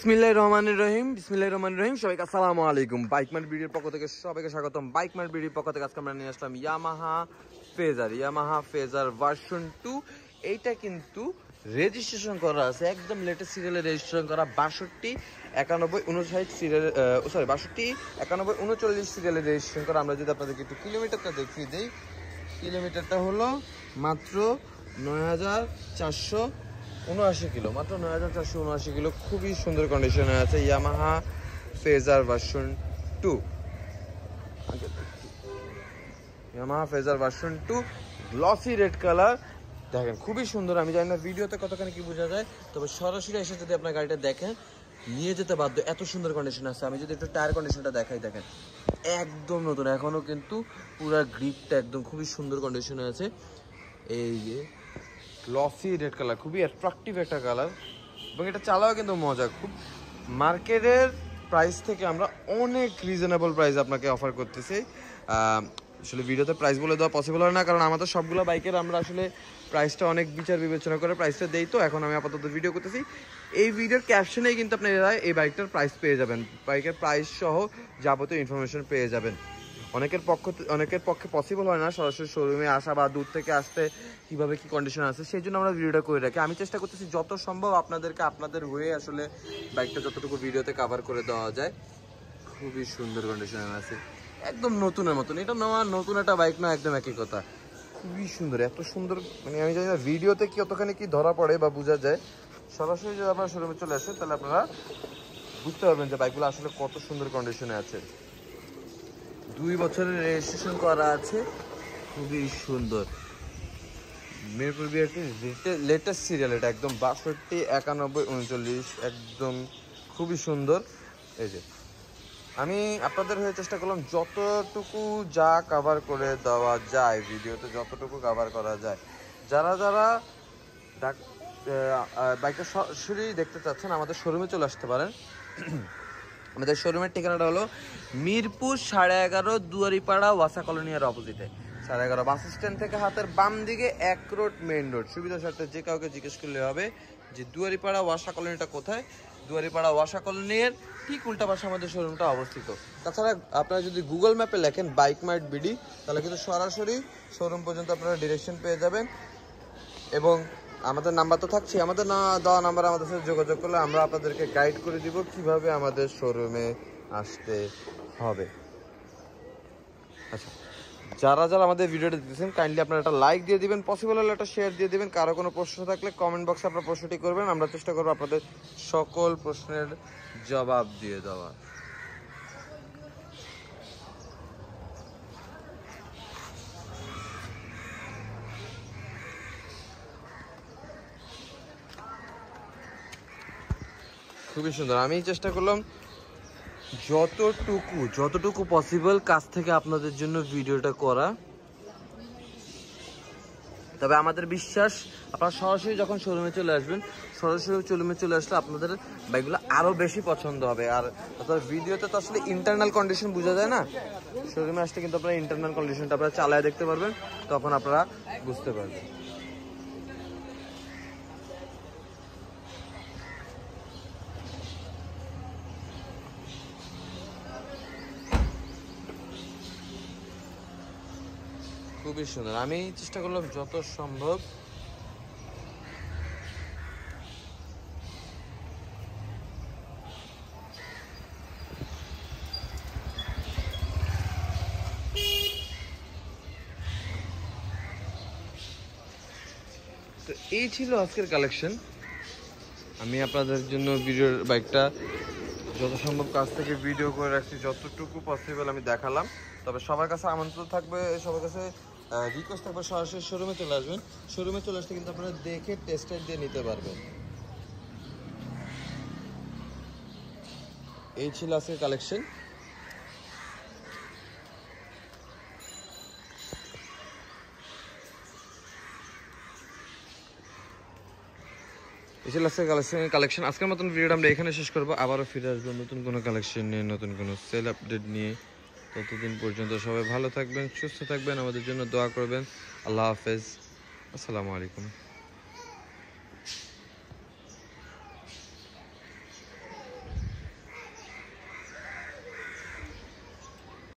বিসমিল্লাহির রহমানির রহিম সবাইকে আসসালামু আলাইকুম। বাইকমার্ট ভিডিওর পক্ষ থেকে সবাইকে স্বাগতম। বাইকমার্ট ভিডিওর পক্ষ থেকে আজকে আমরা নিয়ে আসলাম ইয়ামাহা ফেজার ভার্সন 2। এইটা কিন্তু রেজিস্ট্রেশন করা আছে, একদম লেটেস্ট সিরিয়ালে রেজিস্ট্রেশন করা 629159 সিরিয়াল, 629139 সিরিয়ালে রেজিস্ট্রেশন করা। আমরা যদি আপনাদেরকে একটু কিলোমিটারটা দেখিয়ে দিই, কিলোমিটারটা হলো মাত্র 9479 কিলো, মাত্র 9479 কিলো। খুবই সুন্দর কন্ডিশনে আছে Yamaha phasor version 2। Yamaha phasor version 2 glossy red colour, দেখেন খুবই সুন্দর। আমি জানি না ভিডিওতে কতখানি কি বোঝা যায়, তবে সরাসরি এসে যদি আপনার গাড়িটা দেখেন নিয়ে যেতে বাধ্য, এত সুন্দর কন্ডিশন আছে। আমি যদি একটু টায়ার কন্ডিশনটা দেখাই, দেখেন একদম নতুন, এখনো কিন্তু পুরো গ্রিপটা একদম খুবই সুন্দর কন্ডিশনে আছে। এই যে গ্লসি রেড কালার, খুবই অ্যাট্রাকটিভ একটা কালার, এবং এটা চালাও কিন্তু মজা খুব। মার্কেটের প্রাইস থেকে আমরা অনেক রিজনেবল প্রাইস আপনাকে অফার করতেছি। আসলে ভিডিওতে প্রাইস বলে দেওয়া পসিবল হয় না, কারণ আমাদের সবগুলো বাইকের আমরা আসলে প্রাইসটা অনেক বিচার বিবেচনা করে প্রাইসটা দেই। তো এখন আমি আপাতত ভিডিও করতেছি, এই ভিডিওর ক্যাপশনেই কিন্তু আপনারা এই বাইকটার প্রাইস পেয়ে যাবেন, বাইকের প্রাইস সহ যাবতীয় ইনফরমেশন পেয়ে যাবেন। অনেকের পক্ষে পসিবল হয় না সরাসরি শোরুমে আসা বা দূর থেকে আসতে কিভাবে কি কন্ডিশন আছে, সেই জন্য আমরা ভিডিওটা করে রাখি। আমি চেষ্টা করতেছি যত সম্ভব আপনাদেরকে আপনাদের হয়ে আসলে বাইকটা যতটুকু ভিডিওতে কভার করে দেওয়া যায়। খুবই সুন্দর কন্ডিশনে আছে, একদম নতুনের মতন। এটা নতুন একটা বাইক না, একদম একই কথা, খুবই সুন্দর, এত সুন্দর। মানে আমি জানি না ভিডিওতে কি কতখানি কি ধরা পড়ে বা বোঝা যায়, সরাসরি যদি আপনারা শোরুমে চলে আসেন তাহলে আপনারা বুঝতে পারবেন যে বাইকগুলো আসলে কত সুন্দর কন্ডিশনে আছে। 2 বছরের রেজিস্ট্রেশন করা আছে, খুবই সুন্দর। মিরপুর বিআরটি লেটেস্ট সিরিয়াল, এটা একদম 629139, একদম খুবই সুন্দর। এই যে আমি আপনাদের হয়ে চেষ্টা করলাম যতটুকু যা কভার করে দেওয়া যায়, ভিডিওতে যতটুকু কভার করা যায়। যারা বাইকটা সরাসরি দেখতে চাচ্ছেন আমাদের শোরুমে চলে আসতে পারেন। আমাদের শোরুমের ঠিকানাটা হলো মিরপুর 11.5 দুয়ারিপাড়া ওয়াসা কলোনিয়ার অপোজিটে। 11.5 বাস স্ট্যান্ড থেকে হাতের বাম দিকে 1 রোড, মেইন রোড। সুবিধা স্বার্থে যে কাউকে জিজ্ঞেস করলে হবে যে দুয়ারিপাড়া ওয়াসা কলোনিটা কোথায়। দুয়ারিপাড়া ওয়াসা কলোনির ঠিক উল্টা পাশে আমাদের শোরুমটা অবস্থিত। তাছাড়া আপনারা যদি গুগল ম্যাপে লেখেন বাইকমার্ট বিডি, তাহলে কিন্তু সরাসরি শোরুম পর্যন্ত আপনারা ডিরেকশন পেয়ে যাবেন। এবং আমাদের নাম্বার তো থাকছে, আমাদের দেওয়া নাম্বার আমাদের সাথে যোগাযোগ করলে আমরা আপনাদেরকে গাইড করে দিব কিভাবে আমাদের শোরুমে আসতে হবে। আচ্ছা, যারা আমাদের ভিডিওটা দিতেছেন কাইন্ডলি আপনারা একটা লাইক দিয়ে দিবেন, পসিবল হলে একটা শেয়ার দিয়ে দিবেন। কারো কোনো প্রশ্ন থাকলে কমেন্ট বক্সে আপনারা প্রশ্নটি করবেন, আমরা চেষ্টা করবো আপনাদের সকল প্রশ্নের জবাব দিয়ে দেওয়ার। খুবই সুন্দর। আমি চেষ্টা করলাম যতটুকু পসিবল কাছ থেকে আপনাদের জন্য ভিডিওটা করা। তবে আমাদের বিশ্বাস আপনারা সরাসরি যখন শোরুমে চলে আসবেন, সরাসরি শোরুমে চলে আসলে আপনাদের বাইকগুলো আরও বেশি পছন্দ হবে। আর আপনার ভিডিওতে তো আসলে ইন্টারনাল কন্ডিশন বোঝা যায় না, শোরুমে আসলে কিন্তু আপনারা ইন্টারনাল কন্ডিশনটা আপনারা চালায় দেখতে পারবেন, তখন আপনারা বুঝতে পারবেন। খুবই সুন্দর। আমি চেষ্টা করলাম যত সম্ভব তো এই ছিল আজকের কালেকশন। আমি আপনাদের জন্য বাইকটা যত সম্ভব কাছ থেকে ভিডিও করে রাখছি, যতটুকু পসিবল আমি দেখালাম। তবে সবার কাছে আমন্ত্রণ থাকবে, সবার কাছে রিকোয়েস্ট থাকবে সরাসরি শোরুমে চলে আসবেন। শোরুমে চলে আসলে কিন্তু আপনারা দেখে টেস্ট রাইড দিয়ে নিতে পারবেন। এই ছিল আজকের কালেকশন। এই ছিল আজকের কালেকশন। আজকের মতন ভিডিওটা আমরা এখানে শেষ করবো, আবারও ফিরে আসবো নতুন কোনো কালেকশন নিয়ে, নতুন কোনো সেল আপডেট নিয়ে। ততদিন পর্যন্ত সবাই ভালো থাকবেন, সুস্থ থাকবেন, আমাদের জন্য দোয়া করবেন। আল্লাহ হাফেজ, আসসালামু আলাইকুম।